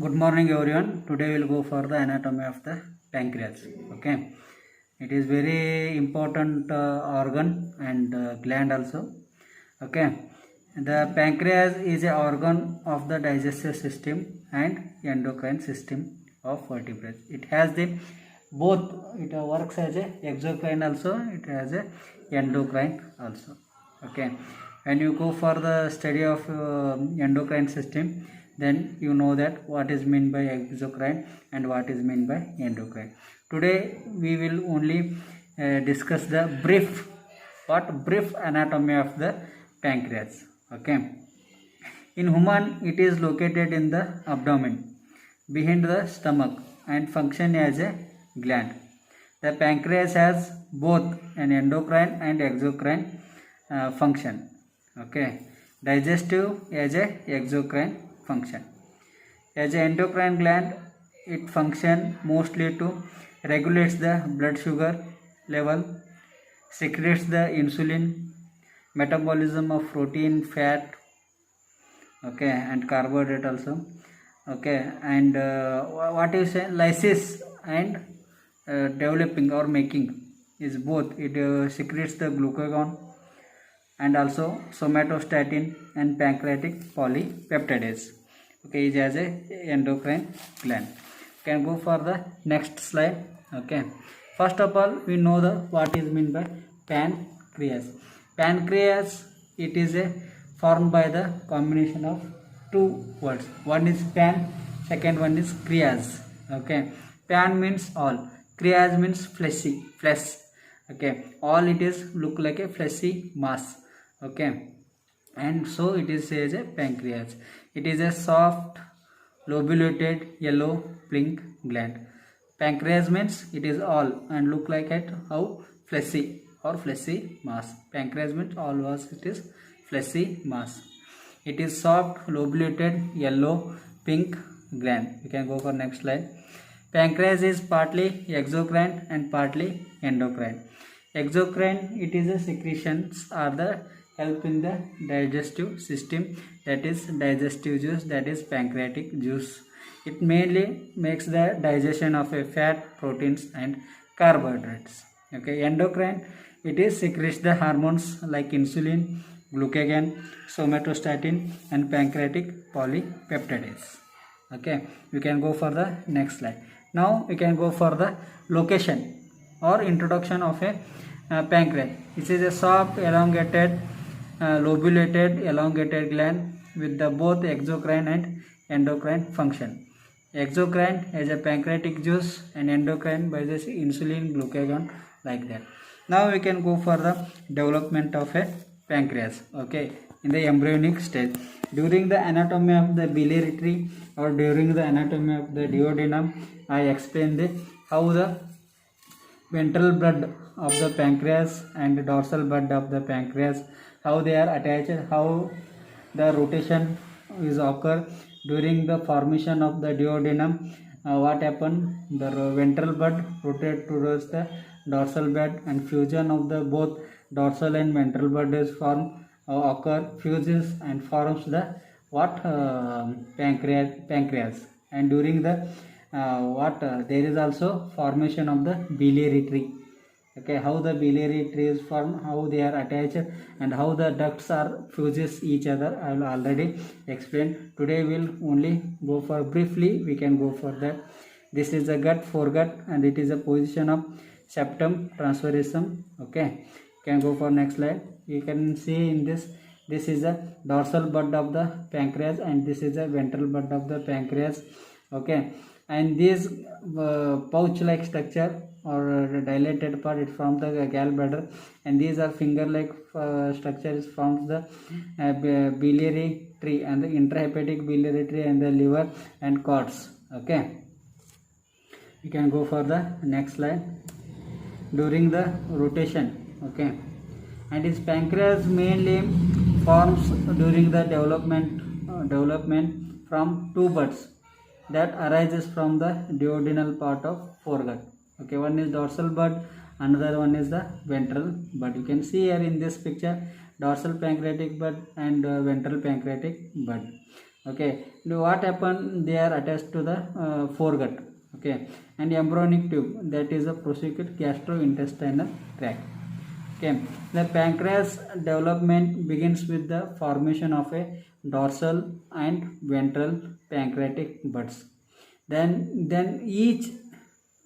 Good morning everyone. Today we will go for the anatomy of the pancreas. Okay, it is very important organ and gland also. Okay, the pancreas is a organ of the digestive system and endocrine system of vertebrates. It has the both. It works as a exocrine also. It has a endocrine also. Okay, when you go for the study of endocrine system, then you know that what is meant by exocrine and what is meant by endocrine. Today we will only discuss the brief anatomy of the pancreas. Okay, in human it is located in the abdomen behind the stomach and function as a gland. The pancreas has both an endocrine and exocrine function. Okay, digestive as a exocrine function. As an endocrine gland, it function mostly to regulates the blood sugar level, secretes the insulin, metabolism of protein, fat, okay, and carbohydrate also. Okay, and what you say, lysis and developing or making is both. It secretes the glucagon and also somatostatin and pancreatic polypeptidase. Okay, is as a endocrine gland. Can go for the next slide. Okay, first of all we know the what is meant by pancreas. Pancreas, it is a formed by the combination of two words. One is pan, second one is creas. Okay, pan means all, creas means fleshy, flesh. Okay, all it is look like a fleshy mass. Okay, and so it is as a pancreas. It is a soft lobulated yellow pink gland. Pancreas means it is all and look like at how fleshy or fleshy mass. Pancreas means all was it is fleshy mass. It is soft lobulated yellow pink gland. You can go for next slide. Pancreas is partly exocrine and partly endocrine. Exocrine, it is a secretions are the help in the digestive system, that is digestive juice, that is pancreatic juice. It mainly makes the digestion of a fat, proteins and carbohydrates. Okay, endocrine, it is secretes the hormones like insulin, glucagon, somatostatin and pancreatic polypeptidase. Okay, we can go for the next slide. Now we can go for the location or introduction of a pancreas. This is a soft elongated lobulated elongated gland with the both exocrine and endocrine function. Exocrine as a pancreatic juice and endocrine by this insulin, glucagon, like that. Now we can go for the development of a pancreas. Okay, in the embryonic stage, during the anatomy of the biliary tree or during the anatomy of the duodenum, I explained how the ventral bud of the pancreas and dorsal bud of the pancreas, how they are attached, how the rotation is occur during the formation of the duodenum. What happened, the ventral bud rotate towards the dorsal bud and fusion of the both dorsal and ventral bud is formed, occur, fuses and forms the what pancreas. And during the there is also formation of the biliary tree. Okay, how the biliary tree is formed, how they are attached and how the ducts are fuses each other, I will already explain. Today we will only go for briefly, we can go for that. This is the gut, foregut, and it is a position of septum transversum. Okay, can go for next slide. You can see in this is the dorsal bud of the pancreas and this is the ventral bud of the pancreas. Okay, and this pouch like structure or dilated part, it forms the gallbladder, and these are finger like structures forms the biliary tree and the intrahepatic biliary tree and the liver and cords. Okay, you can go for the next slide. During the rotation, okay, and its pancreas mainly forms during the development from two buds that arises from the duodenal part of foregut. Okay, one is dorsal bud, another one is the ventral bud. You can see here in this picture dorsal pancreatic bud and ventral pancreatic bud. Okay, now what happen, they are attached to the foregut. Okay, and embryonic tube, that is a procedural gastrointestinal tract. Okay, the pancreas development begins with the formation of a dorsal and ventral pancreatic buds. Then each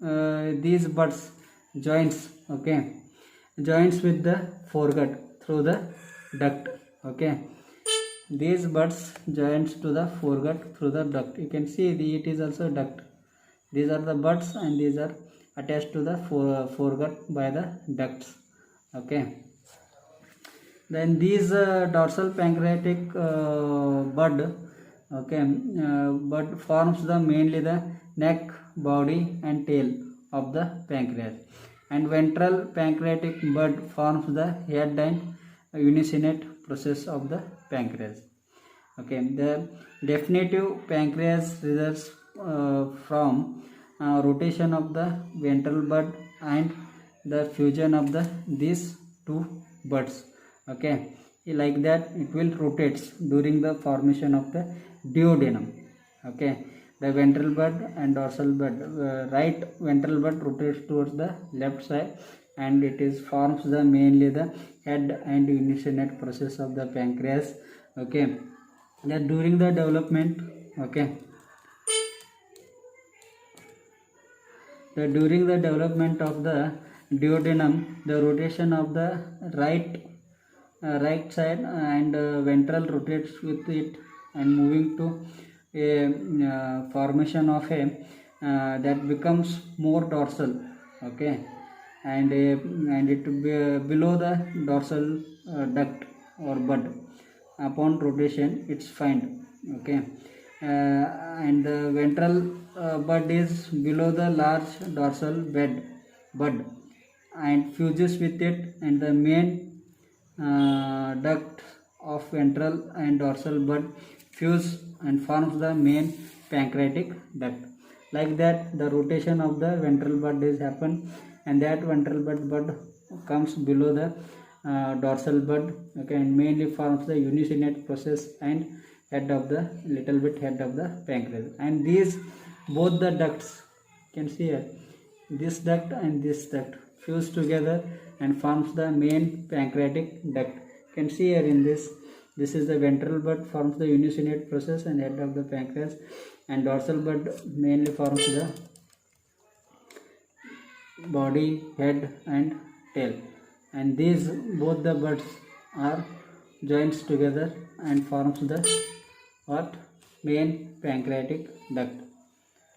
these buds joins, okay, joins with the foregut through the duct. Okay, these buds joins to the foregut through the duct. You can see it is also duct. These are the buds and these are attached to the foregut by the ducts. Okay, then these dorsal pancreatic bud, okay, bud forms the mainly the neck, body and tail of the pancreas, and ventral pancreatic bud forms the head and uncinate process of the pancreas. Okay, the definitive pancreas results from rotation of the ventral bud and the fusion of the these two buds. Okay, like that it will rotates during the formation of the duodenum. Okay, the ventral bud and dorsal bud, right ventral bud rotates towards the left side and it is forms the mainly the head and uncinate process of the pancreas. Okay, that during the development, okay, during the development of the duodenum, the rotation of the right side and ventral rotates with it and moving to a formation of a that becomes more dorsal. Okay, and it below the dorsal duct or bud. Upon rotation it's find. Okay, and the ventral bud is below the large dorsal bud and fuses with it, and the main duct of ventral and dorsal bud fuse and forms the main pancreatic duct. Like that the rotation of the ventral bud is happen, and that ventral bud comes below the dorsal bud. Okay, and mainly forms the uncinate process and head of the little bit head of the pancreas. And these both the ducts, you can see here, this duct and this duct fuse together and forms the main pancreatic duct. You can see here in this is the ventral bud forms the uncinate process and head of the pancreas, and dorsal bud mainly forms the body, head and tail, and these both the buds are joins together and forms the what main pancreatic duct.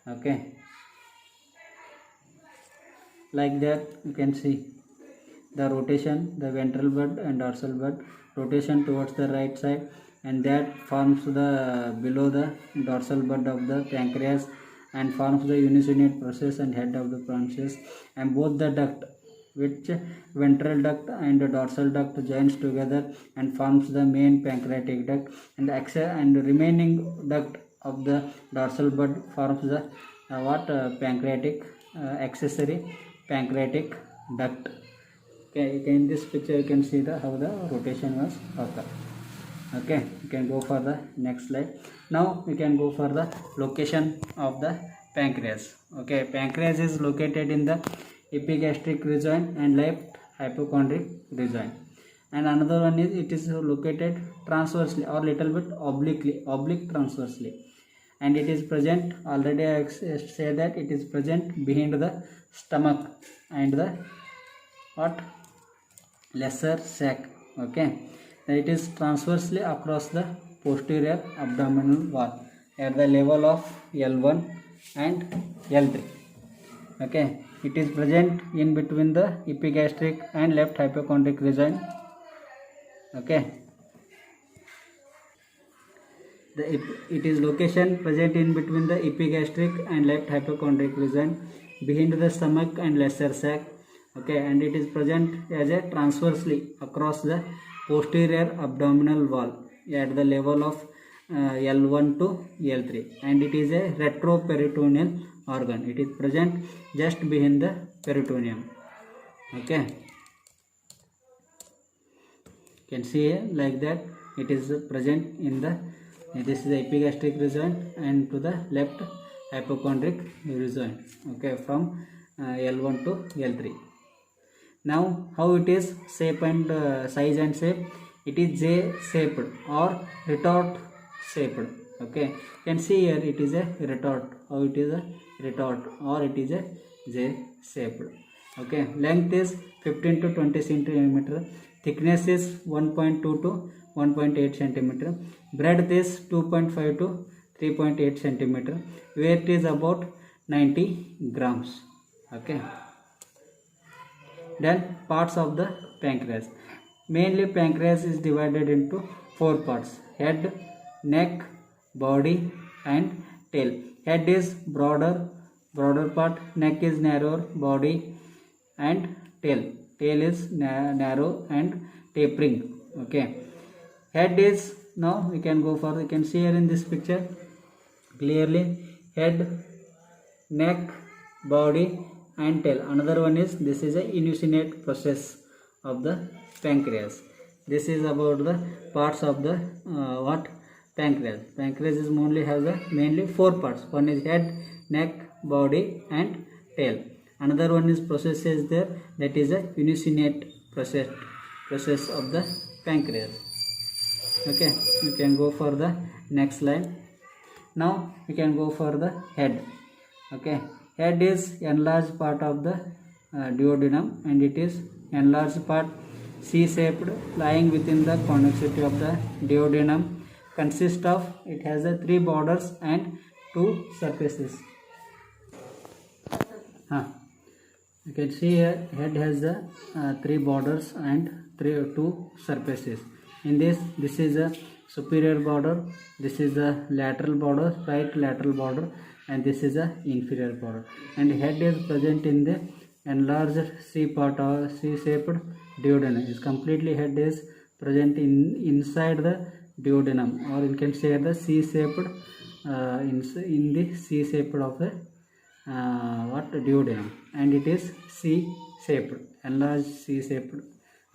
Okay, like that you can see the rotation, the ventral bud and dorsal bud rotation towards the right side, and that forms the below the dorsal bud of the pancreas and forms the uncinate process and head of the pancreas, and both the duct which ventral duct and the dorsal duct joins together and forms the main pancreatic duct, and the remaining duct of the dorsal bud forms the pancreatic accessory pancreatic duct. Okay, in this picture you can see the how the rotation was occur. Okay, you can go for the next slide. Now we can go for the location of the pancreas. Okay, pancreas is located in the epigastric region and left hypochondric region, and another one is it is located transversely or little bit oblique transversely, and it is present, already I say that it is present behind the stomach and the what lesser sac. Okay, it is transversely across the posterior abdominal wall at the level of L1 and L3. Okay, it is present in between the epigastric and left hypochondric region. Okay, it is location present in between the epigastric and left hypochondric region behind the stomach and lesser sac. Okay, and it is present as a transversely across the posterior abdominal wall at the level of L1 to L3, and it is a retroperitoneal organ. It is present just behind the peritoneum. Okay, you can see like that it is present in the This is the epigastric region, and to the left hypochondric region. Okay, from L1 to L3. Now how it is shape and size and shape? It is J shaped or retort shaped. Okay, you can see here it is a retort, or it is a retort, or it is a J shaped. Okay, length is 15 to 20 centimeter, thickness is 1.2 to 1.8 centimeter, breadth is 2.5 to 3.8 centimeter, weight is about 90 grams. Okay, then parts of the pancreas. Mainly pancreas is divided into 4 parts: head, neck, body and tail. Head is broader part, neck is narrower, body and tail is narrow and tapering. Okay, head is, now we can go for, you can see here in this picture clearly, head, neck, body and tail. Another one is, this is a initiate process of the pancreas. This is about the parts of the pancreas. Pancreas is mainly 4 parts. One is head, neck, body and tail. Another one is process is there, that is a initiate process of the pancreas. Okay, you can go for the next slide. Now we can go for the head. Okay, head is enlarged part of the duodenum, and it is enlarged part, C-shaped, lying within the convexity of the duodenum. Consists of, it has the 3 borders and 2 surfaces. You can see here, head has the 3 borders and 2 surfaces. In this is a superior border, this is the lateral border, right lateral border, and this is the inferior border. And head is present in the enlarged C part or C-shaped duodenum. Is completely, head is present inside the duodenum, or you can say the C-shaped in the C-shaped of the duodenum, and it is C-shaped, enlarged C-shaped.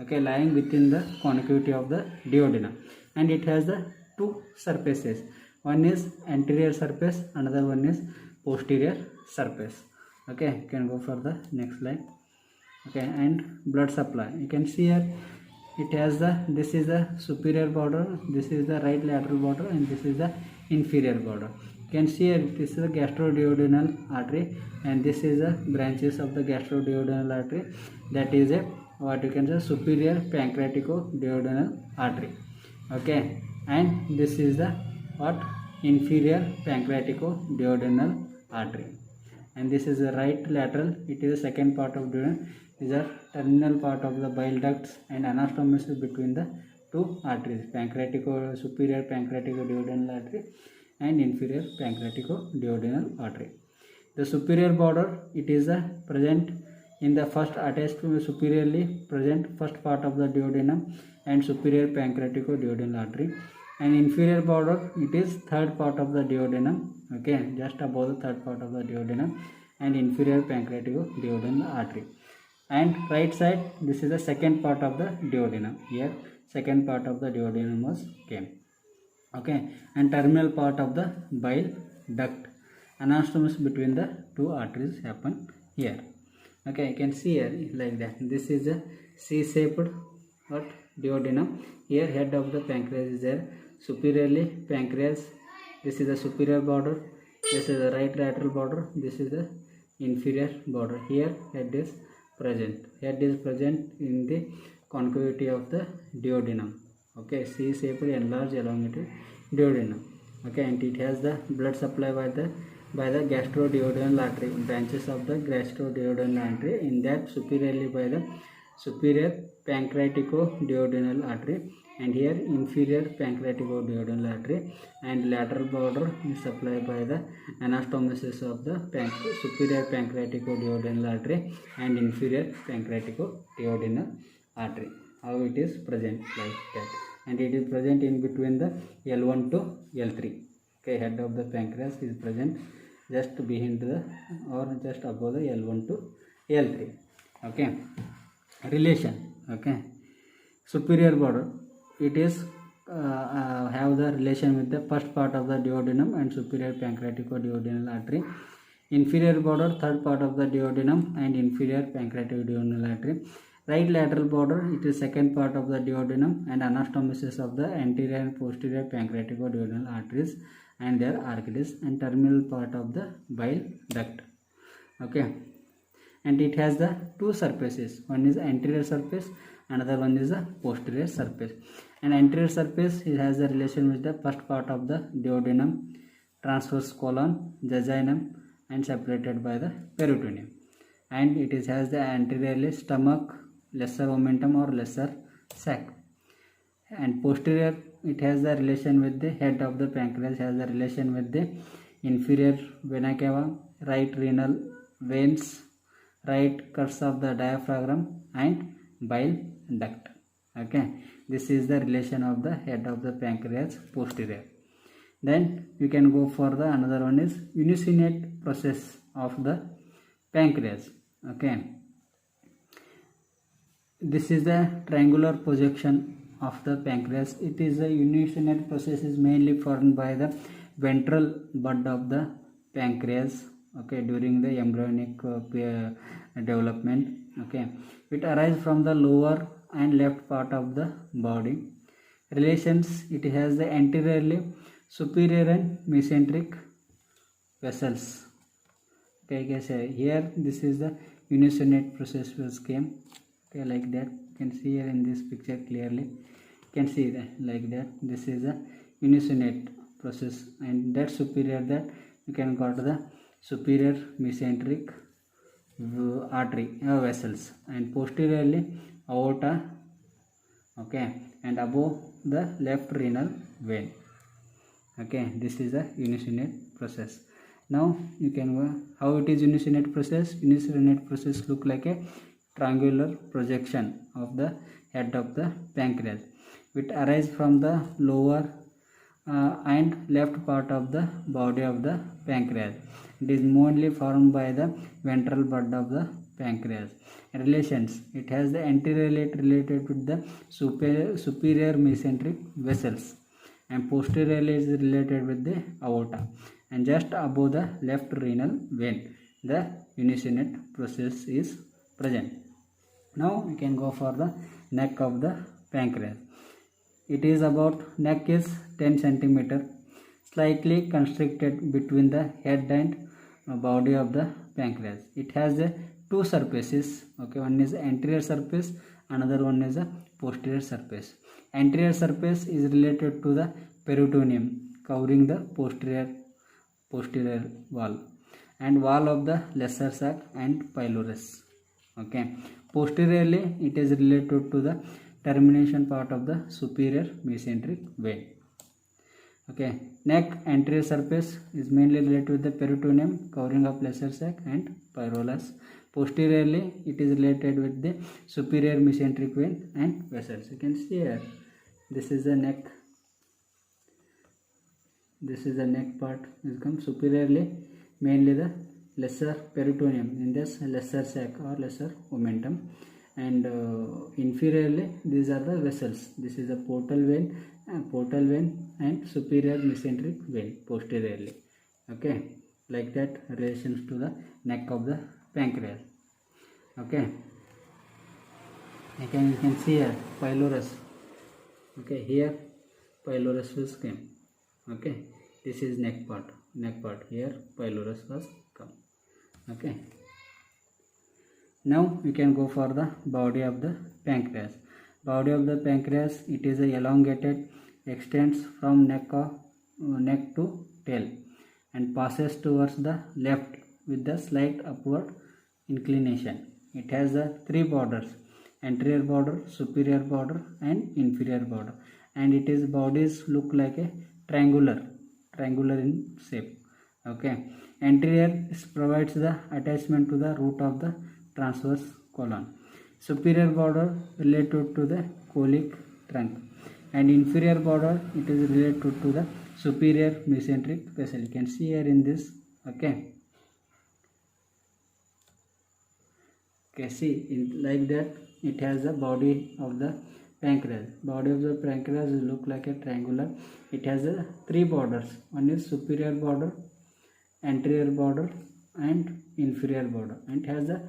Okay, lying within the concavity of the duodenum, and it has the 2 surfaces. One is anterior surface, another one is posterior surface. Okay, you can go for the next slide. Okay, and blood supply, you can see here, it has the, this is the superior border, this is the right lateral border, and this is the inferior border. You can see here, this is the gastroduodenal artery, and this is the branches of the gastroduodenal artery, that is a, what you can say, superior pancreatico-duodenal artery. Okay, and this is the inferior pancreatico-duodenal artery, and this is the right lateral, it is the second part of duodenum. These are terminal part of the bile ducts and anastomosis between the 2 arteries, superior pancreatico-duodenal artery and inferior pancreatico-duodenal artery. The superior border, it is present in the first, attached to superiorly present first part of the duodenum and superior pancreatico-duodenal artery. And inferior border, it is third part of the duodenum. Okay, just above the third part of the duodenum and inferior pancreatico-duodenal artery. And right side, this is the second part of the duodenum. Here second part of the duodenum was came. Okay, and terminal part of the bile duct, anastomosis between the 2 arteries happen here. Okay, you can see here like that. This is a C-shaped duodenum. Here head of the pancreas is there, superiorly pancreas, this is the superior border, this is the right lateral border, this is the inferior border. Here head is present in the concavity of the duodenum. Okay, C-shaped enlarged elongated duodenum. Okay, and it has the blood supply by the gastroduodenal artery, branches of the gastroduodenal artery, in that superiorly by the superior pancreatico-duodenal artery, and here inferior pancreatico-duodenal artery, and lateral border is supplied by the anastomosis of the superior pancreatico-duodenal artery and inferior pancreatico-duodenal artery. How it is present like that, and it is present in between the L1 to L3. Okay, head of the pancreas is present just behind the, or just above the L1 to L3. Okay, relation. Okay, superior border, it is have the relation with the first part of the duodenum and superior pancreaticoduodenal artery. Inferior border, third part of the duodenum and inferior pancreaticoduodenal artery. Right lateral border, it is second part of the duodenum and anastomosis of the anterior and posterior pancreaticoduodenal arteries and their arteries, and terminal part of the bile duct. Okay, and it has the two surfaces, one is anterior surface, another one is the posterior surface. And anterior surface, it has the relation with the first part of the duodenum, transverse colon, jejunum, and separated by the peritoneum. And it is has the anteriorly stomach, lesser omentum or lesser sac. And posterior, it has the relation with the head of the pancreas, has the relation with the inferior vena cava, right renal veins, right curves of the diaphragm, and bile duct. Okay, this is the relation of the head of the pancreas posterior. Then you can go for the another one is uncinate process of the pancreas. Okay, this is the triangular projection of the pancreas. It is a uncinate process, is mainly formed by the ventral bud of the pancreas. Okay, during the embryonic development. Okay, it arises from the lower and left part of the body. Relations, it has the anteriorly superior and mesenteric vessels. Okay, I can say here this is the uncinate process scheme. Okay, like that you can see here in this picture clearly, you can see that like that this is a uncinate process, and that superior, that you can got the superior mesenteric artery vessels, and posteriorly aorta. Okay, and above the left renal vein. Okay, this is the uncinate process. Now you can go how it is uncinate process. Uncinate process look like a triangular projection of the head of the pancreas. It arises from the lower and left part of the body of the pancreas. It is mainly formed by the ventral bud of the pancreas. Relations, it has the anteriorly related with the superior mesenteric vessels, and posteriorly is related with the aorta, and just above the left renal vein the uncinate process is present. Now we can go for the neck of the pancreas. It is about, neck is 10 cm, slightly constricted between the head and body of the pancreas. It has the two surfaces. Okay, one is anterior surface, another one is a posterior surface. Anterior surface is related to the peritoneum, covering the posterior wall and wall of the lesser sac and pylorus. Okay, posteriorly it is related to the termination part of the superior mesenteric vein. Okay, neck anterior surface is mainly related with the peritoneum, covering of lesser sac and pylorus. Posteriorly it is related with the superior mesenteric vein and vessels. You can see here, this is the neck. This is the neck part. Will come superiorly, mainly the lesser peritoneum, in this lesser sac or lesser omentum, and inferiorly these are the vessels. This is the portal vein and superior mesenteric vein posteriorly. Okay, like that relations to the neck of the pancreas. Okay, you can see here pylorus. Okay, here pylorus will come. Okay, this is neck part here pylorus was come. Okay, now we can go for the body of the pancreas. Body of the pancreas, it is a elongated, extends from neck to tail and passes towards the left with the slight upward inclination. It has the three borders: anterior border, superior border, and inferior border, and it is bodies look like a triangular in shape. Okay, anterior provides the attachment to the root of the transverse colon. Superior border related to the colic trunk, and inferior border it is related to the superior mesenteric vessel. You can see here in this. Okay, see in like that it has the body of the pancreas. Body of the pancreas look like a triangular. It has three borders. One is superior border, anterior border, and inferior border, and has the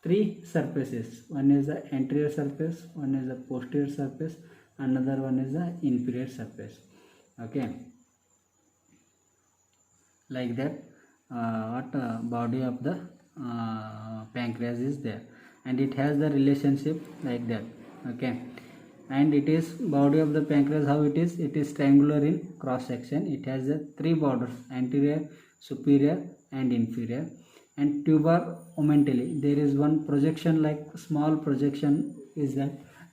three surfaces. One is the anterior surface, one is the posterior surface, another one is the inferior surface. Okay, like that body of the pancreas is there, and it has the relationship like that. Okay, and it is body of the pancreas, how it is triangular in cross section. It has the three borders, anterior, superior, and inferior, and tuber omentally. There is one projection, like small projection is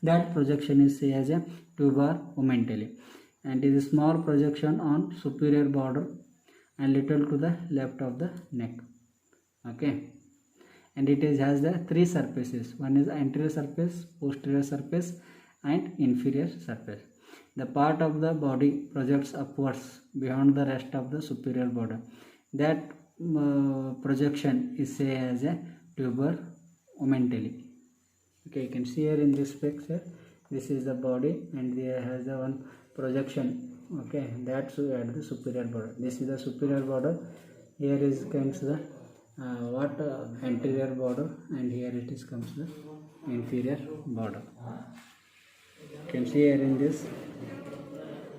that projection is say as a tuber omentally, and it is a small projection on superior border and little to the left of the neck. Okay, and it has the three surfaces. One is anterior surface, posterior surface, and inferior surface. The part of the body projects upwards beyond the rest of the superior border. That projection is say as a tuber omentally. Okay, you can see here in this picture, this is the body, and there has a one projection. Okay, that's at the superior border. This is the superior border. Here is comes the anterior border, and here it is comes the inferior border. You can see here in this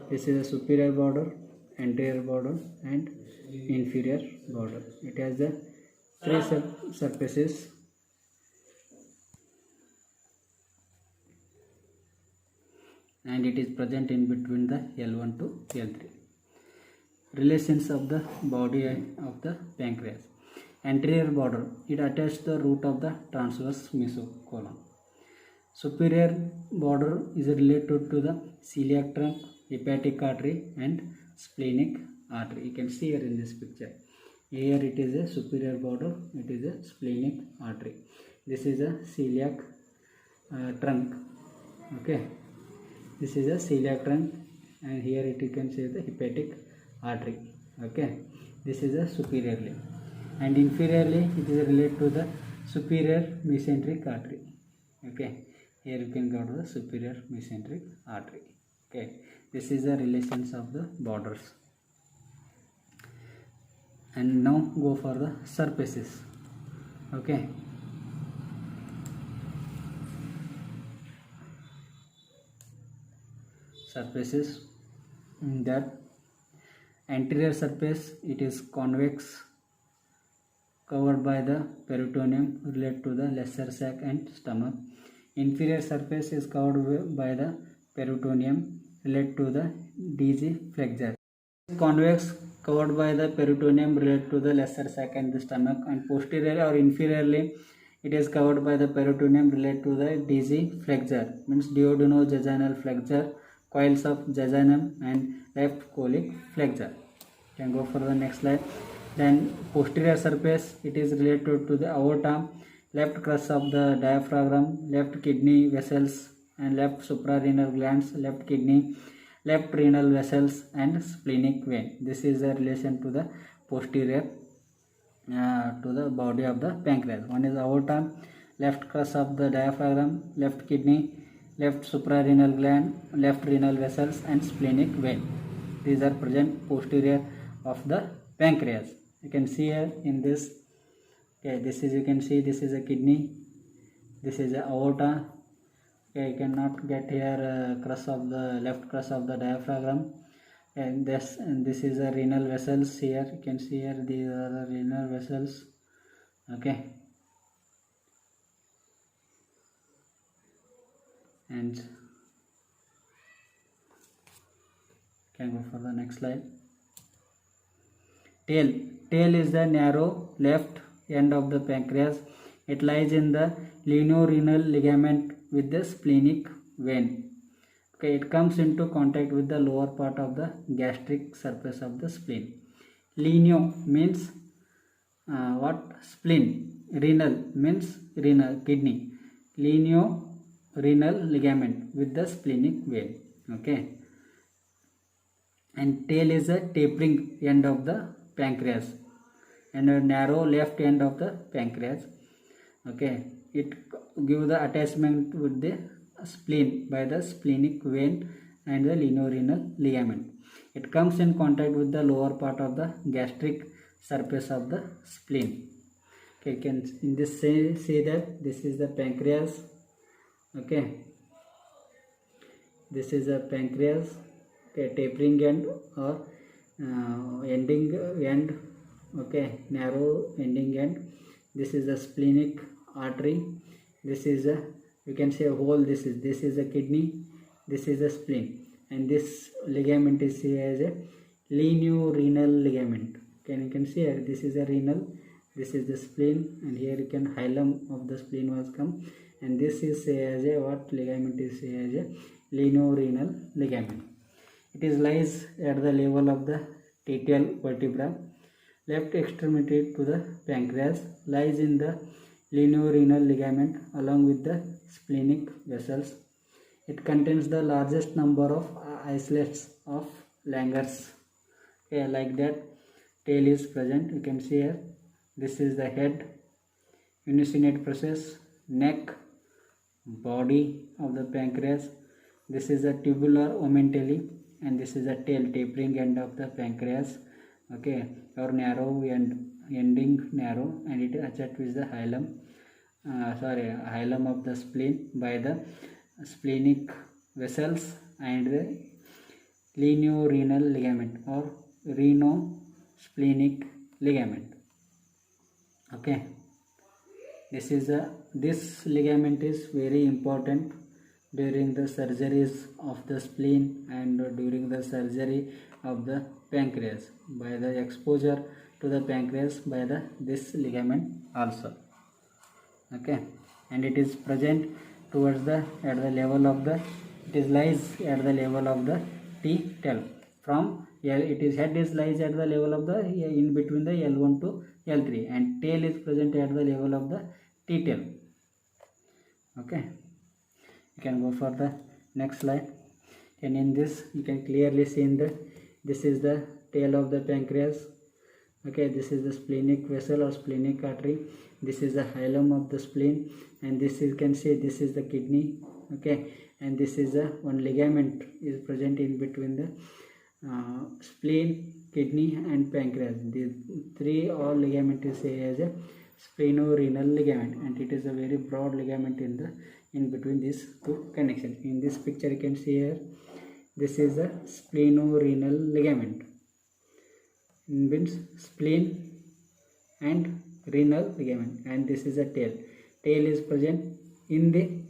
is the superior border, anterior border, and inferior border. It has the three surfaces, and it is present in between the L1 to L3. Relations of the body of the pancreas. Anterior border, it attaches the root of the transverse mesocolon. Superior border is related to the celiac trunk, hepatic artery, and splenic artery. You can see here in this picture. Here it is a superior border, it is a splenic artery. This is a celiac trunk. Okay, this is a celiac trunk, and here it you can see the hepatic artery. Okay, this is a superiorly, and inferiorly it is related to the superior mesenteric artery. Okay, here you can go to the superior mesenteric artery. Okay, this is the relations of the borders. And now go for the surfaces. Okay, surfaces, that anterior surface, it is convex, covered by the peritoneum, related to the lesser sac and stomach. Inferior surface is covered by the peritoneum, related to the DG flexure. Convex, covered by the peritoneum, related to the lesser sac and the stomach, and posteriorly or inferiorly it is covered by the peritoneum, related to the DG flexure, means duodenojejunal flexure, coils of jejunum, and left colic flexure. You can go for the next slide. Then posterior surface, it is related to the aorta, left crus of the diaphragm, left kidney vessels, and left suprarenal glands, left kidney, left renal vessels, and splenic vein. This is the relation to the posterior to the body of the pancreas. One is aorta, left crus of the diaphragm, left kidney, left suprarenal gland, left renal vessels, and splenic vein. These are present posterior of the pancreas. You can see here in this. Okay, this is, you can see this is a kidney, this is a aorta. Okay, you cannot get here crus of the left crus of the diaphragm, and this is a renal vessels. Here you can see here these are the renal vessels. Okay, and can go for the next slide. Tail is the narrow left end of the pancreas. It lies in the lienorenal ligament with the splenic vein. Okay, it comes into contact with the lower part of the gastric surface of the spleen. Lieno means what? Spleen. Renal means renal, kidney. Lienorenal ligament with the splenic vein. Okay, and tail is a tapering end of the pancreas and a narrow left end of the pancreas. Okay, it give the attachment with the spleen by the splenic vein and the lienorenal ligament. It comes in contact with the lower part of the gastric surface of the spleen. Okay, you can in this say that this is the pancreas. Okay, this is a pancreas. Okay, tapering end or ending end. Okay, narrow ending end. This is the splenic artery. This is a, you can say a hole. This is a kidney. This is a spleen, and this ligament is seen as a lienorenal ligament. You can see here, this is a renal, this is the spleen, and here you can hilum of the spleen was come, and this is say as a what ligament is say as a lienorenal ligament. It is lies at the level of the tibial vertebra. Left extremity to the pancreas lies in the lienorenal ligament along with the splenic vessels. It contains the largest number of islets of Langer's. Okay, like that. Tail is present. You can see here. This is the head, uncinate process, neck, body of the pancreas. This is the tubular omentally, and this is the tail, tapering end of the pancreas. Okay, or narrow end, ending narrow, and it attached with the hilum. Hilum of the spleen by the splenic vessels and the lienorenal ligament or reno-splenic ligament. Okay, this ligament is very important during the surgeries of the spleen and during the surgery of the pancreas by the exposure to the pancreas by this ligament also. Okay, and it is present towards the at the level of the, it is lies at the level of the T-tail. From here it is head is lies at the level of the in between the L1 to L3, and tail is present at the level of the T-tail. Okay, you can go for the next slide, and in this you can clearly see in the, this is the tail of the pancreas. Okay, this is the splenic vessel or splenic artery. This is the hilum of the spleen, and this you can see this is the kidney. Okay, and this is the one ligament is present in between the spleen, kidney and pancreas. These three all ligament is say as a splenorenal ligament, and it is a very broad ligament in between these two connections. In this picture you can see here, this is a splenorenal ligament. It means spleen and renal ligament, and this is a tail. Tail is present in the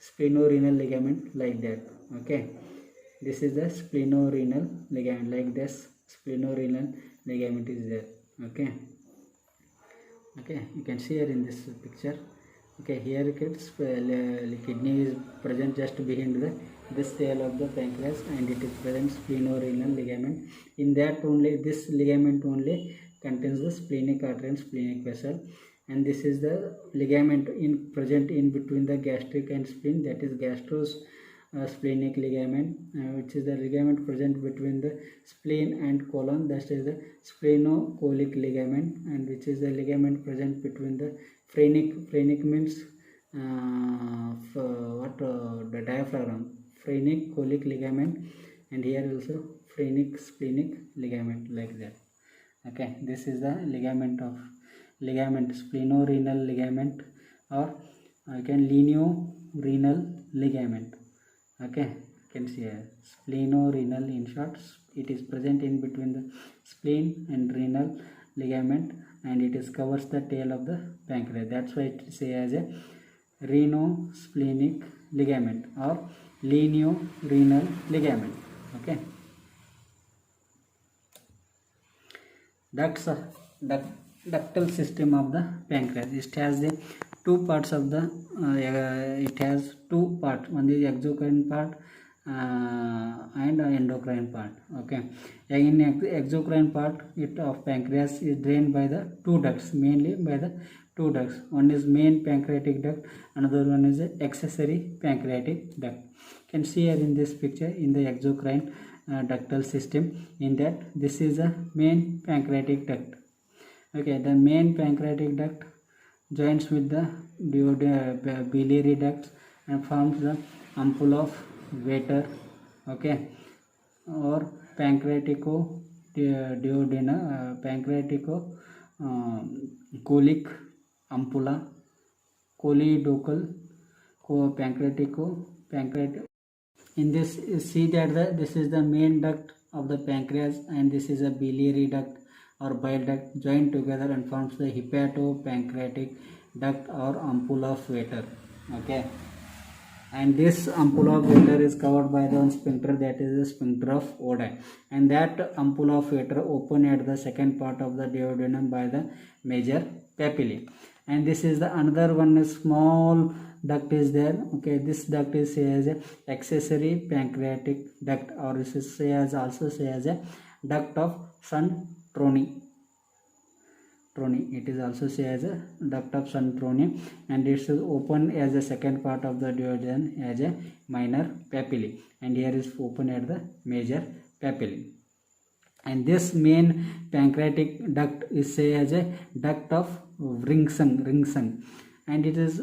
splenorenal ligament like that. Okay, this is the splenorenal ligament, like this splenorenal ligament is there. Okay, you can see here in this picture. Okay, here kidney is present just behind this tail of the pancreas, and it is present splenorenal ligament. In that only, this ligament only contains the splenic artery and splenic vessel, and this is the ligament present in between the gastric and spleen, that is gastrosplenic ligament, which is the ligament present between the spleen and colon, that is the splenocolic ligament, and which is the ligament present between the phrenic means the diaphragm, phrenic colic ligament, and here also phrenic splenic ligament, like that. Okay, this is the ligament splenorenal ligament, or you can lienorenal ligament. Okay, you can see here splenorenal, in short it is present in between the spleen and renal ligament, and it is covers the tail of the pancreas. That's why it say as a reno-splenic ligament or lienorenal ligament. Okay, ductal system of the pancreas. It has the two parts of the it has two parts. One is exocrine part and endocrine part. Okay, in exocrine part of pancreas is drained by the two ducts, mainly by the two ducts. One is main pancreatic duct, another one is the accessory pancreatic duct. You can see here in this picture in the exocrine ductal system, in that this is the main pancreatic duct. Okay, the main pancreatic duct joins with the biliary ducts and forms the ampoule of Vater, okay, or pancreatico colic ampulla, choledochal pancreatic. In this, see that this is the main duct of the pancreas, and this is a biliary duct or bile duct joined together and forms the hepatopancreatic duct or ampoule of Vater, okay. And this ampoule of Vater is covered by the sphincter, that is the sphincter of Oddi, and that ampoule of Vater open at the second part of the duodenum by the major papillae. And this is the another one, is small duct is there, okay. This duct is say as a accessory pancreatic duct, or this is say as also say as a duct of Santoni. It is also say as a duct of Santoni, and it is open as the second part of the duodenum as a minor papillae, and here is open at the major papillae. And this main pancreatic duct is say as a duct of Ringsung, and it is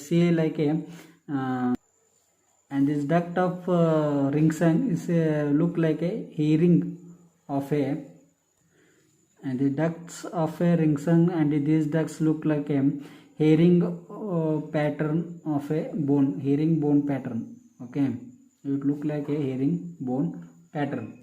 say like a and this duct of Ringsung is look like a hearing of a, and the ducts of a Ringsung, and these ducts look like a herring pattern of a bone, herring bone pattern, okay. It look like a herring bone pattern.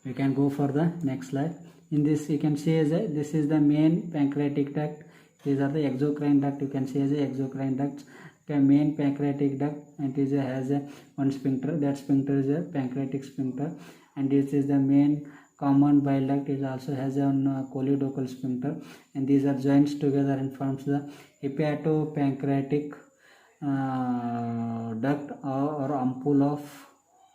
We can go for the next slide. In this you can see as a, this is the main pancreatic duct, these are the exocrine duct, you can see as a exocrine ducts, okay. Main pancreatic duct, and it has a one sphincter, that sphincter is a pancreatic sphincter, and this is the main common bile duct, it also has a choledochal sphincter, and these are joints together and forms the hepatopancreatic duct or ampoule of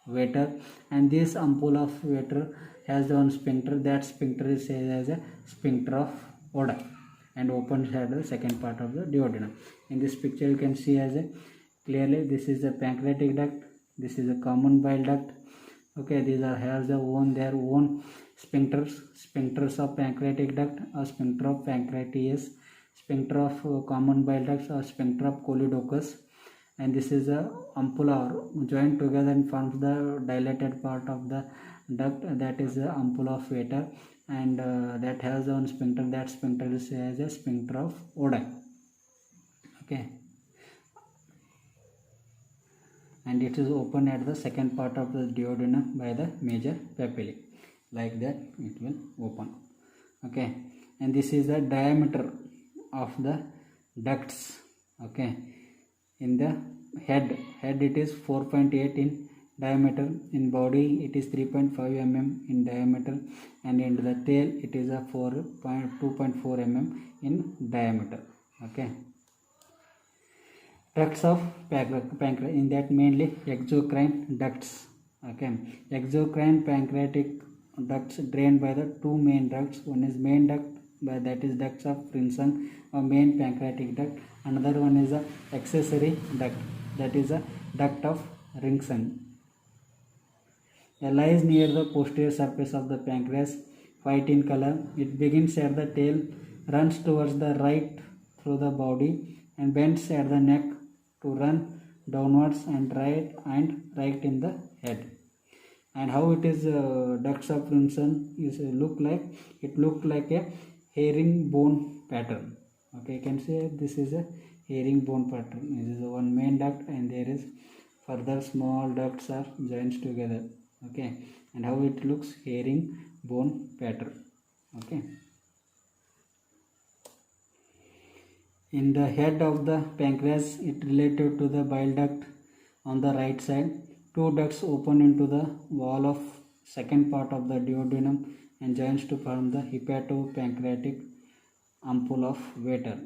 Vater. And this ampoule of Vater has one sphincter, that sphincter is said as a sphincter of Oddi, and opens at the second part of the duodenum. In this picture you can see as a clearly, this is the pancreatic duct, this is a common bile duct, okay. These are has their own sphincters of pancreatic duct or sphincter of pancreatius, sphincter of common bile ducts or sphincter of choledochus, and this is a ampulla joined together and forms the dilated part of the duct, that is the ampoule of Vater, and that has one sphincter, that sphincter is as a sphincter of Oddi, okay. And it is open at the second part of the duodenum by the major papillae, like that it will open, okay. And this is the diameter of the ducts, okay. In the head it is 4.8 in diameter, in body it is 3.5 mm in diameter, and in the tail it is a 2.4 mm in diameter, okay. Ducts of pancreas, in that mainly exocrine ducts, okay. Exocrine pancreatic ducts drained by the two main ducts, one is main duct, that is ducts of Ringsung or main pancreatic duct, another one is a accessory duct, that is a duct of Ringsung. It lies near the posterior surface of the pancreas, white in color. It begins at the tail, runs towards the right through the body, and bends at the neck to run downwards and right in the head. And how it is ducts of Ringsung is look like a herringbone pattern, okay. You can say this is a herringbone pattern. This is one main duct, and there is further small ducts are joined together, okay. And how it looks, herringbone pattern, okay. In the head of the pancreas, it related to the bile duct on the right side. Two ducts open into the wall of second part of the duodenum and joins to form the hepatopancreatic ampoule of Vater,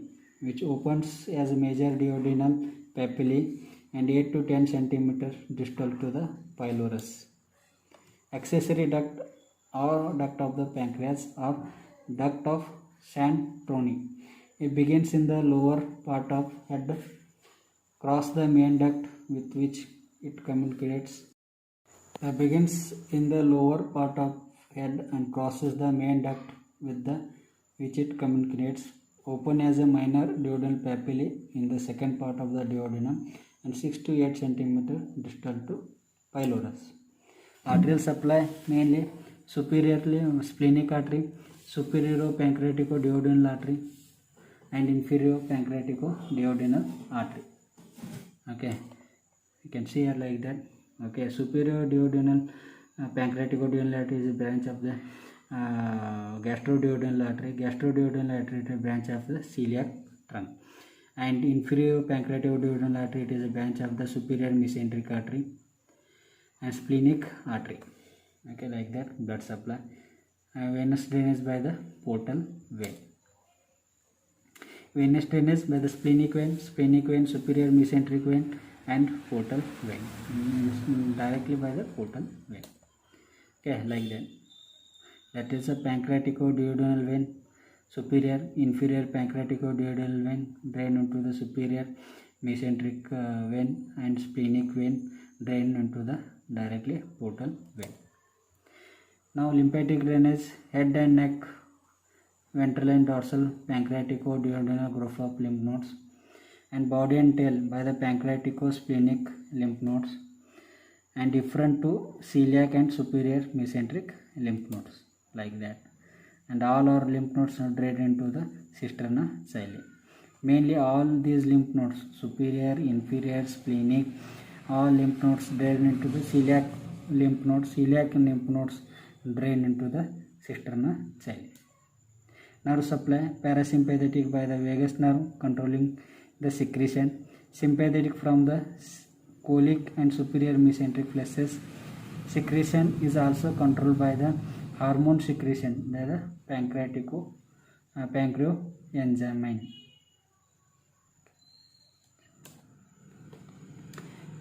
which opens as a major duodenal papillae and 8 to 10 cm distal to the pylorus. Accessory duct or duct of the pancreas or duct of Santoni. It begins in the lower part of head, cross the main duct with which it communicates. It begins in the lower part of head and crosses the main duct with which it communicates. Open as a minor duodenal papillae in the second part of the duodenum and 6 to 8 centimeter distal to pylorus. Arterial supply mainly superiorly splenic artery, superior pancreatico-duodenal artery, and inferior pancreatico-duodenal artery. Okay, you can see here like that. Okay, superior duodenal pancreatico-duodenal artery is a branch of the gastroduodenal artery. Gastroduodenal artery is a branch of the celiac trunk, and inferior pancreatico-duodenal artery it is a branch of the superior mesenteric artery and splenic artery. Okay, like that. Blood supply, venous drainage by the portal vein. Venous drainage by the splenic vein, superior mesenteric vein, and portal vein, directly by the portal vein. Okay, like that. That is a pancreatico-duodenal vein, superior, inferior pancreatico-duodenal vein drain into the superior mesenteric vein, and splenic vein drain into the directly portal vein. Now lymphatic drainage, head and neck, ventral and dorsal pancreatico-duodenal group of lymph nodes, and body and tail by the pancreatico-splenic lymph nodes, and different to celiac and superior mesenteric lymph nodes, like that. And all our lymph nodes are drained into the cisterna chyli. Mainly all these lymph nodes, superior, inferior, splenic, all lymph nodes drain into the celiac lymph nodes. Celiac lymph nodes drain into the cisterna chyli. Nerve supply, parasympathetic by the vagus nerve controlling the secretion, sympathetic from the colic and superior mesenteric flexus. Secretion is also controlled by the hormone secretion by the pancreoenzyme.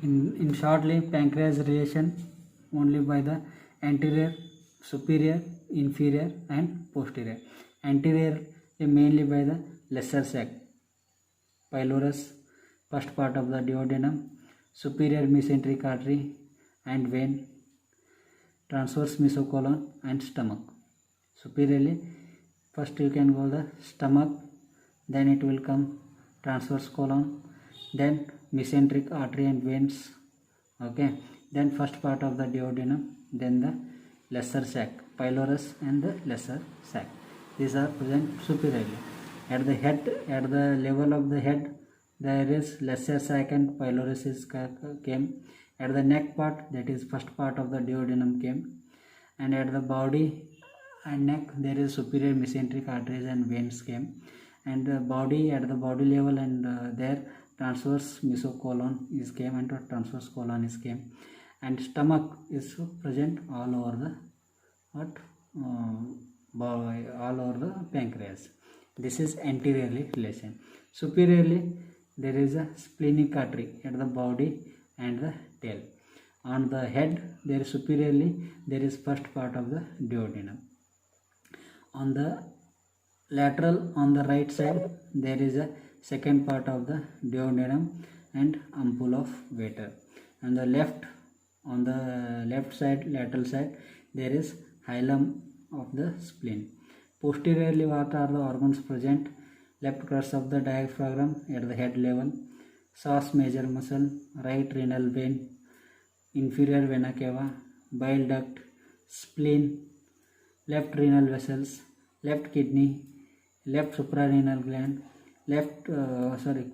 In shortly, pancreas relation only by the anterior, superior, inferior, and posterior. Anterior mainly by the lesser sac, pylorus, first part of the duodenum, superior mesenteric artery and vein, transverse mesocolon, and stomach. Superiorly, first you can go the stomach, then it will come transverse colon, then mesenteric artery and veins. Okay, then first part of the duodenum, then the lesser sac, pylorus and the lesser sac. These are present superiorly. At the head, at the level of the head, there is lesser sac and pylorus is came. At the neck part, that is first part of the duodenum came, and at the body and neck there is superior mesenteric arteries and veins came, and the body, at the body level, and there transverse mesocolon is came, and transverse colon is came, and stomach is present all over the all over the pancreas. This is anteriorly relation. Superiorly, there is a splenic artery at the body and the tail. On the head, there is superiorly, there is first part of the duodenum. On the lateral, on the right side, there is a second part of the duodenum and ampoule of Vater. On the left, on the left side, lateral side, there is hilum of the spleen. Posteriorly, what are the organs present? Left crus of the diaphragm at the head level, psoas major muscle, right renal vein, inferior vena cava, bile duct, spleen, left renal vessels, left kidney, left suprarenal gland, left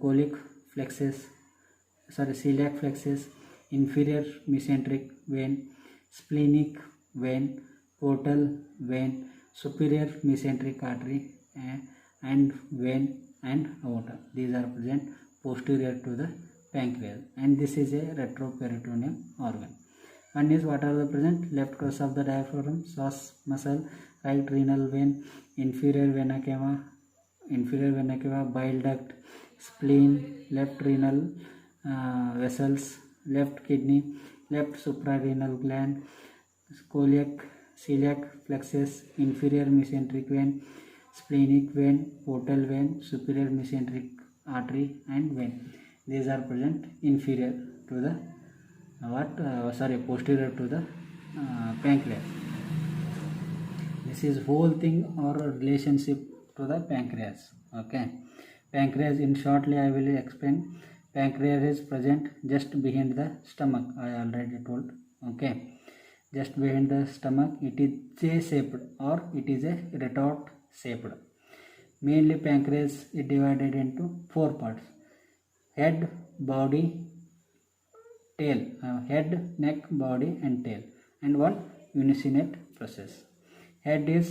colic plexus, celiac plexus, inferior mesenteric vein, splenic vein, portal vein, superior mesenteric artery, and vein and aorta. These are present posterior to the pancreas, and this is a retroperitoneal organ. One is what are the present? Left crus of the diaphragm, psoas muscle, right renal vein, inferior vena cava, bile duct, spleen, left renal vessels, left kidney, left suprarenal gland, celiac plexus, inferior mesenteric vein, splenic vein, portal vein, superior mesenteric artery and vein. These are present inferior to the posterior to the pancreas. This is whole thing or relationship to the pancreas. Okay, pancreas in shortly I will explain. pancreas is present just behind the stomach. I already told. Okay, just behind the stomach. It is J-shaped or it is a retort shaped. Mainly pancreas is divided into 4 parts: head, body, tail. Head, neck, body and tail, and one uncinate process. Head is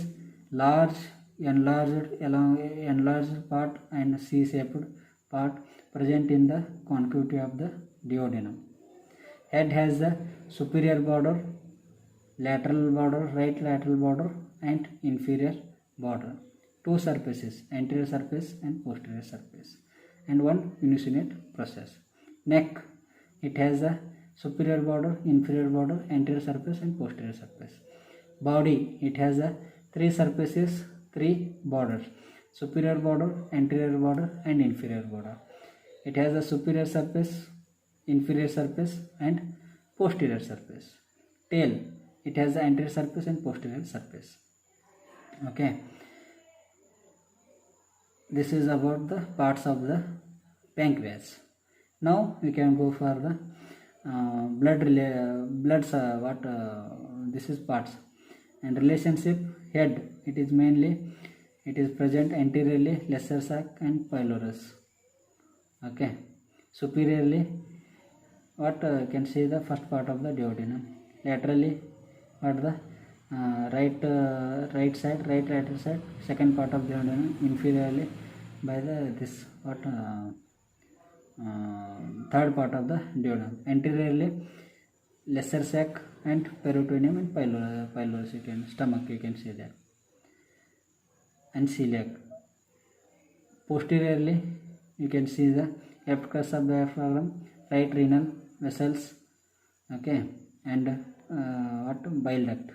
large, enlarged part and C-shaped part present in the concavity of the duodenum. Head has the superior border, lateral border, right lateral border and inferior border. 2 surfaces, anterior surface and posterior surface, and one uncinate process. Neck, it has a superior border, inferior border, anterior surface and posterior surface. Body, it has a 3 surfaces, 3 borders: superior border, anterior border and inferior border. It has a superior surface, inferior surface and posterior surface. Tail, it has the anterior surface and posterior surface. Okay, this is about the parts of the pancreas. Now we can go for the this is parts and relationship. Head, it is mainly, it is present anteriorly, lesser sac and pylorus. Okay, superiorly, what can see the first part of the duodenum. Laterally, what the right side, right lateral side, second part of the duodenum. Inferiorly, by the this what third part of the duodenum. Anteriorly, lesser sac and peritoneum and pylorus, you can stomach, you can see that, and celiac. Posteriorly, you can see the left crus of the diaphragm, right renal vessels, okay, and what bile duct.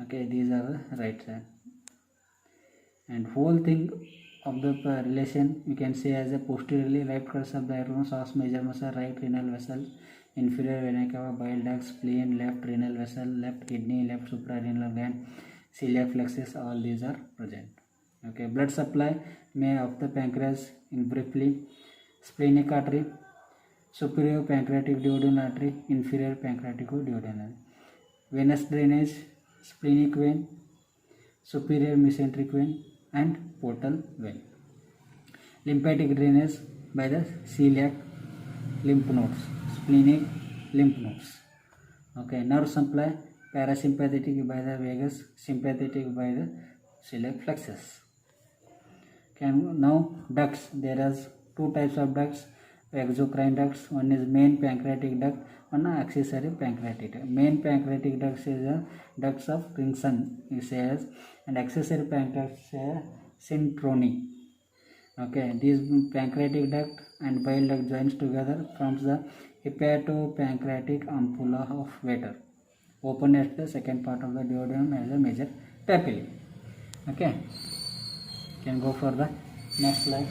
Okay, these are the right side, and whole thing of the relation you can say as a posteriorly right crus of the diaphragm, psoas major muscle, right renal vessel, inferior vena cava, bile duct, spleen, left renal vessel, left kidney, left suprarenal gland, celiac plexus, all these are present. Okay, blood supply may of the pancreas in briefly: splenic artery, superior pancreatic duodenal artery, inferior pancreatic duodenal. Venous drainage: splenic vein, superior mesenteric vein and portal vein. Lymphatic drainage by the celiac lymph nodes, splenic lymph nodes. Okay, nerve supply: parasympathetic by the vagus, sympathetic by the celiac plexus. Okay, now ducts. There are 2 types of ducts: exocrine ducts. One is main pancreatic duct, one accessory pancreatic duct. Main pancreatic duct is the ducts of Ringson, it says, and accessory pancreatic Sintroni. Okay, these pancreatic duct and bile duct joins together forms the hepatopancreatic ampulla of Vater, open at the second part of the duodenum as a major papillae. Okay, can go for the next slide.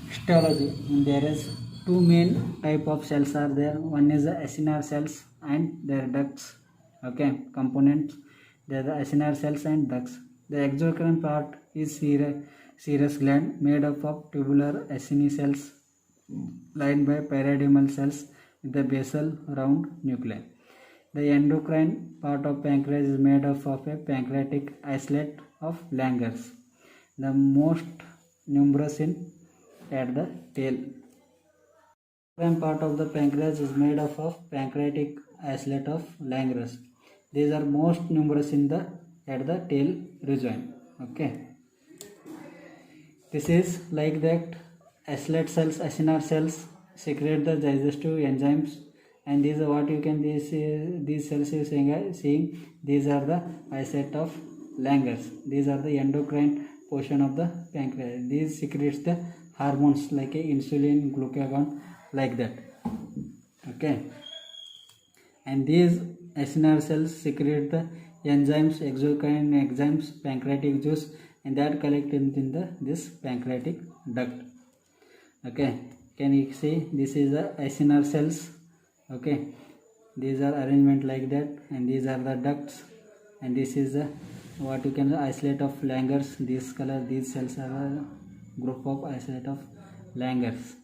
Histology. There is 2 main type of cells are there. One is the acinar cells and their ducts. Okay, components. There are the acinar cells and ducts. The exocrine part is serous gland made up of tubular acini cells lined by pyridymal cells with the basal round nuclei. The endocrine part of pancreas is made up of a pancreatic islets of Langer's, the most numerous at the tail. The endocrine part of the pancreas is made up of pancreatic islet of Langer's. These are most numerous at the tail region. Okay, this is like that islet cells, acinar cells secrete the digestive enzymes, and these are what you can these cells you seeing. These are the islet of Langer's. These are the endocrine portion of the pancreas. These secretes the hormones like insulin, glucagon, like that. Okay, and these acinar cells secrete the enzymes, exocrine enzymes, pancreatic juice, and that collect in this pancreatic duct. Okay, can you see this is the acinar cells? Okay, these are arrangement like that, and these are the ducts, and this is the what you can islet of Langer's. This color, these cells are group of isolate of Langer's.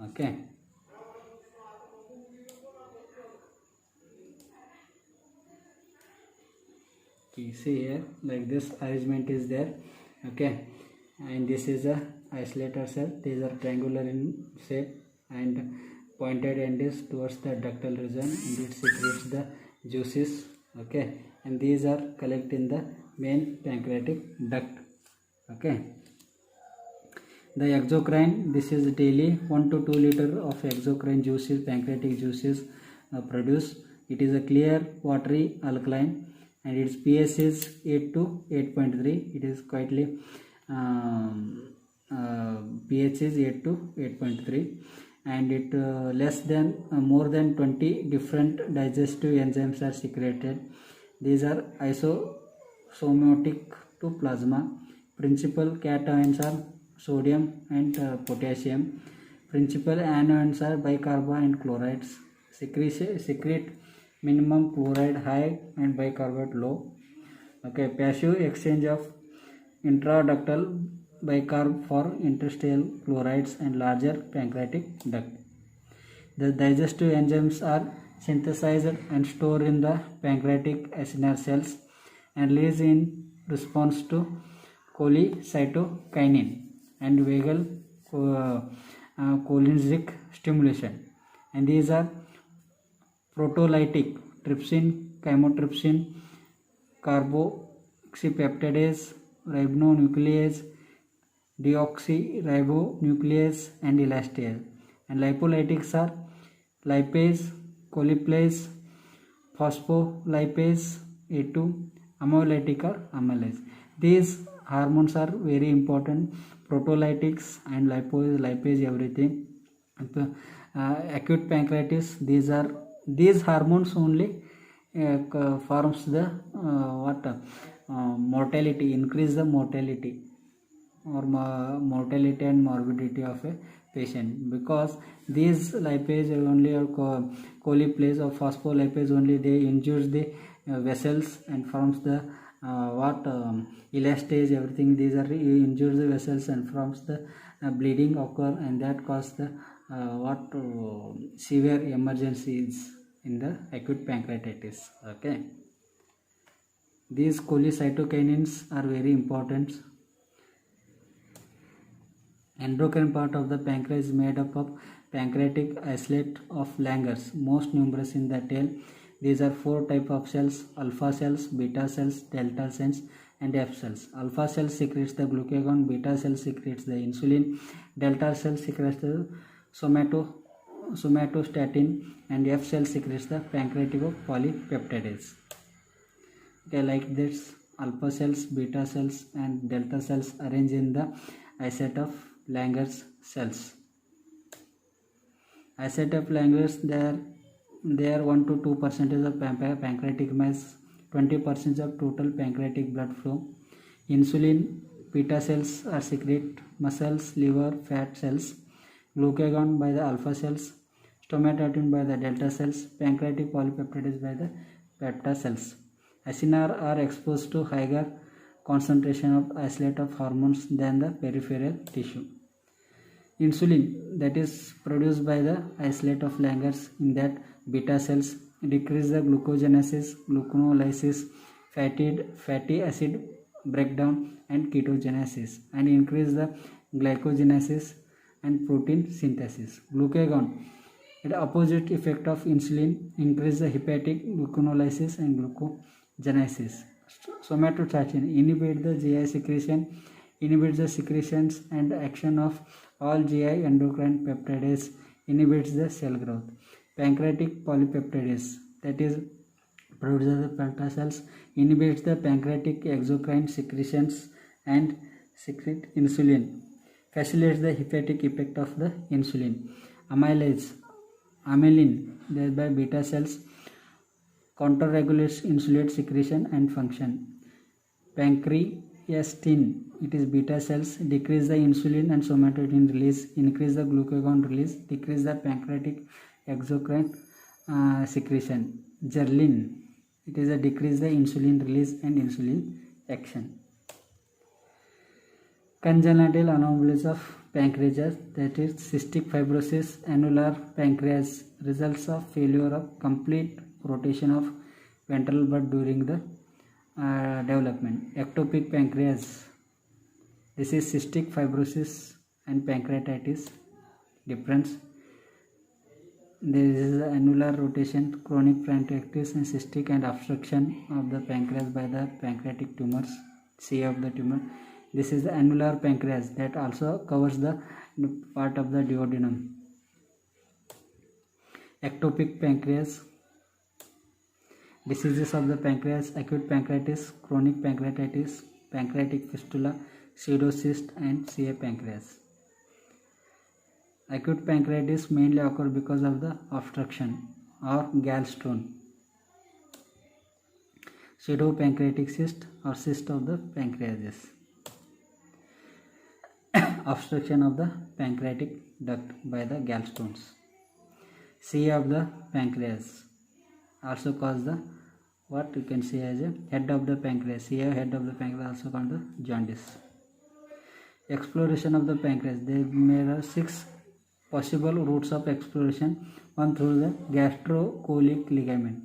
Okay. You see here, like this arrangement is there. Okay, and this is a isolator cell. These are triangular in shape and pointed end is towards the ductal region, and it secretes the juices. Okay, and these are collected in the main pancreatic duct. Okay, the exocrine, this is daily 1 to 2 liter of exocrine juices, pancreatic juices produced. It is a clear watery alkaline, and its pH is 8 to 8.3. It is quietly pH is 8 to 8.3, and it more than 20 different digestive enzymes are secreted. These are isosomatic to plasma. Principal cations are sodium and potassium. Principal anions are bicarb and chlorides. Secrete minimum chloride high and bicarbonate low. Okay, passive exchange of intraductal bicarb for interstitial chlorides and larger pancreatic duct. The digestive enzymes are synthesized and stored in the pancreatic acinar cells and released in response to cholecytokinin and vagal cholinergic stimulation. And these are proteolytic, trypsin, chymotrypsin, carboxypeptidase, ribonuclease, deoxyribonuclease, and elastase. And lipolytics are lipase, coliplase, phospholipase, A2, amylolytic or amylase. These hormones are very important. Proteolytics and lipase, everything. Acute pancreatitis, these hormones only forms the mortality, increase the mortality or mortality and morbidity of a patient, because these lipase only or coliplase or phospholipase only, they injure the vessels and forms the elastase, everything. These are injure the vessels and forms the bleeding occur, and that cause the severe emergencies in the acute pancreatitis. Okay, these cholecytokinins are very important. Endocrine part of the pancreas is made up of pancreatic isolate of Langer's, most numerous in the tail. These are 4 types of cells: alpha cells, beta cells, delta cells, and F cells. Alpha cell secretes the glucagon, beta cell secretes the insulin, delta cell secretes the somatostatin, and F cell secretes the pancreatic polypeptidase. Okay, like this, alpha cells, beta cells, and delta cells arrange in the islet of Langer's cells. Islet of Langer's, they are 1 to 2% of pancreatic mass, 20% of total pancreatic blood flow. Insulin, beta cells are secrete muscles, liver, fat cells. Glucagon by the alpha cells, somatostatin by the delta cells, pancreatic polypeptidase by the beta cells. Acinar are exposed to higher concentration of isolate of hormones than the peripheral tissue. Insulin, that is produced by the isolate of Langer's in that beta cells, decrease the glucogenesis, gluconolysis, fatty acid breakdown, and ketogenesis, and increase the glycogenesis and protein synthesis. Glucagon, the opposite effect of insulin, increase the hepatic gluconolysis and glucogenesis. Somatostatin inhibit the GI secretion, inhibits the secretions and action of all GI endocrine peptides, inhibits the cell growth. Pancreatic polypeptidase, that is produces the beta cells, inhibits the pancreatic exocrine secretions and secrete insulin, facilitates the hepatic effect of the insulin. Amylin, thereby beta cells, counter-regulates insulin secretion and function. Pancreastin, it is beta cells, decrease the insulin and somatostatin release, increase the glucagon release, decrease the pancreatic exocrine secretion. Ghrelin, it is a decrease the insulin release and insulin action. Congenital anomalies of pancreas, that is cystic fibrosis, annular pancreas, results of failure of complete rotation of ventral blood during the development. Ectopic pancreas, this is cystic fibrosis and pancreatitis difference. There is annular rotation, chronic pancreatitis, and cystic and obstruction of the pancreas by the pancreatic tumors, C of the tumor. This is the annular pancreas that also covers the part of the duodenum. Ectopic pancreas, diseases of the pancreas, acute pancreatitis, chronic pancreatitis, pancreatic fistula, pseudocyst, and CA pancreas. Acute pancreatitis mainly occur because of the obstruction or gallstone, pseudopancreatic cyst or cyst of the pancreas. Obstruction of the pancreatic duct by the gallstones. C of the pancreas, also called the what you can say as a head of the pancreas. C head of the pancreas, also called the jaundice. Exploration of the pancreas. There are 6 possible routes of exploration. One through the gastrocolic ligament.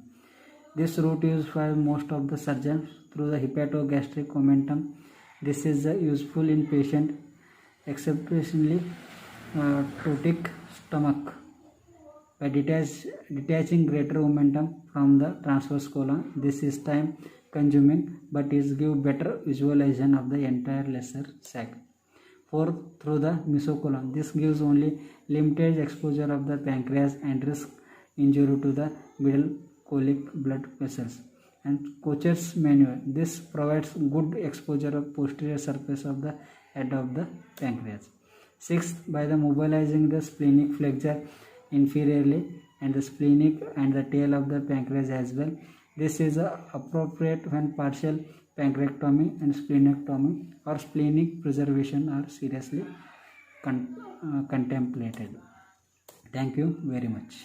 This route is used by most of the surgeons through the hepatogastric omentum. This is useful in patient exceptionally ptotic stomach by detaching greater omentum from the transverse colon. This is time consuming but is give better visualization of the entire lesser sac. 4th, through the mesocolon. This gives only limited exposure of the pancreas and risk injury to the middle colic blood vessels. And Kocher's maneuver. This provides good exposure of posterior surface of the head of the pancreas. 6th, by the mobilizing the splenic flexure inferiorly and the splenic and the tail of the pancreas as well. This is appropriate when partial pancreectomy and splenectomy or splenic preservation are seriously contemplated. Thank you very much.